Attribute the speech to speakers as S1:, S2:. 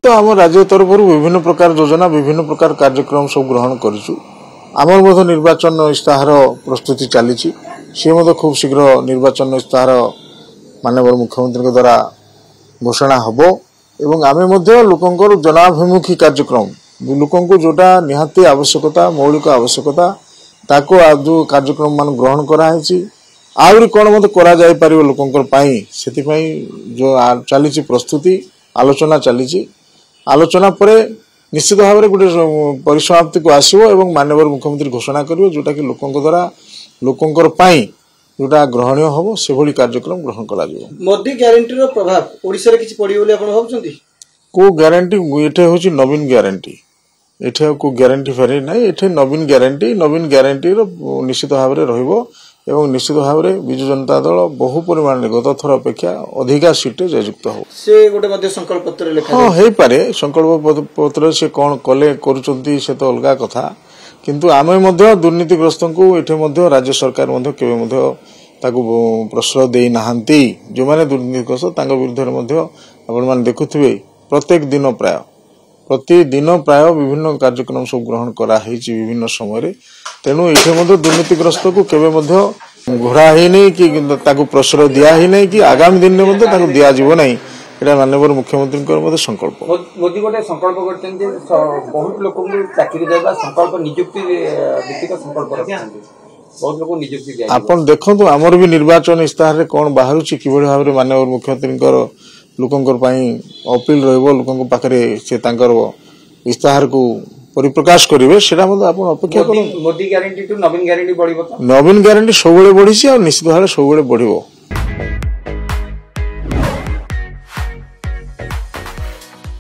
S1: तो आम राज्य तरफ विभिन्न प्रकार योजना विभिन्न प्रकार कार्यक्रम सब ग्रहण करूँ आमर निर्वाचन इस्ताहार प्रस्तुति चली सी खूब शीघ्र निर्वाचन इस्ताहार माननीय मुख्यमंत्री द्वारा घोषणा हम एवं आमे लोकंर जनाभिमुखी कार्यक्रम लोक जोटा निहाती आवश्यकता मौलिक आवश्यकता ताको जो कार्यक्रम मान ग्रहण कराई आहरी कौन मत करा जाय परिबो लोकंकर पाई सेतिपाई जो चली प्रस्तुति आलोचना चली आलोचना परे निश्चित भाव में गोटे परिसमाप्ति को आसो एवं माननीय मुख्यमंत्री घोषणा करेंगे जोटा कि लोकों द्वारा लोकंकर पाई जोटा ग्रहणीय हम से भली कार्यक्रम ग्रहण करा
S2: मोदी ग्यारंटी रो प्रभाव ओडिसा रे किछि पड़ी बोली आपण भाबुछंती
S1: को ग्यारंटी एठे होची नवीन ग्यारंटी एठे को ग्यारंटी फेरे नै एठे नवीन ग्यारंटी रो निश्चित भाव में रहिबो एवं निश्चित भाव में विजु जनता दल बहु परिमाण गत थर अपेक्षा अधिका सीट जययुक्त हो
S2: से गोटे मध्ये संकल्प पत्र लिखा
S1: हां हे पारे संकल्प पत्र से कोन कले करूचंती से तो अलगा कथा किंतु आमे मध्ये दुर्नीतिग्रस्त को एठे मध्ये राज्य सरकार मध्ये केबे मध्ये ताकू प्रश्रय देई नाहंती जो माने दुर्नीतिग्रस्त तांग विरुद्ध मध्ये आपण मान देखुथिबे प्रत्येक दिन प्राय प्रतिदिन प्राय विभिन्न कार्यक्रम सब ग्रहण करा हेची विभिन्न समय तेणु ये दुर्नीतिग्रस्त को केवे घोड़ा ही नहीं कि प्रश्रय दिया ही नहीं कि आगामी दिन में दिया जीव नहीं एटा माननीय मुख्यमंत्री संकल्प
S2: मोदी गोटे संकल्प करछन जे बहुत लोक को चाकरी देबा संकल्प नियुक्ति भित्तिक संकल्प रखछन बहुत लोक नियुक्ति दिया
S1: आपण देखंतु हमर भी निर्वाचन इस्ताहार रे कोन बाहरुची किबळे भाबरे माननीय मुख्यमंत्री लोकंकर पाई अपील रहबो लोकंक पाखरे से तांकर इस्ताहार को परिप्रकाश करेंगे सेटा मतलब आपण अपेक्षा करूँ
S2: मोदी ग्यारंटी टू नवीन ग्यारंटी बढ़िबो
S1: नवीन ग्यारंटी सबले बढ़ी और निश्चित भाव सबले बढ़िबो।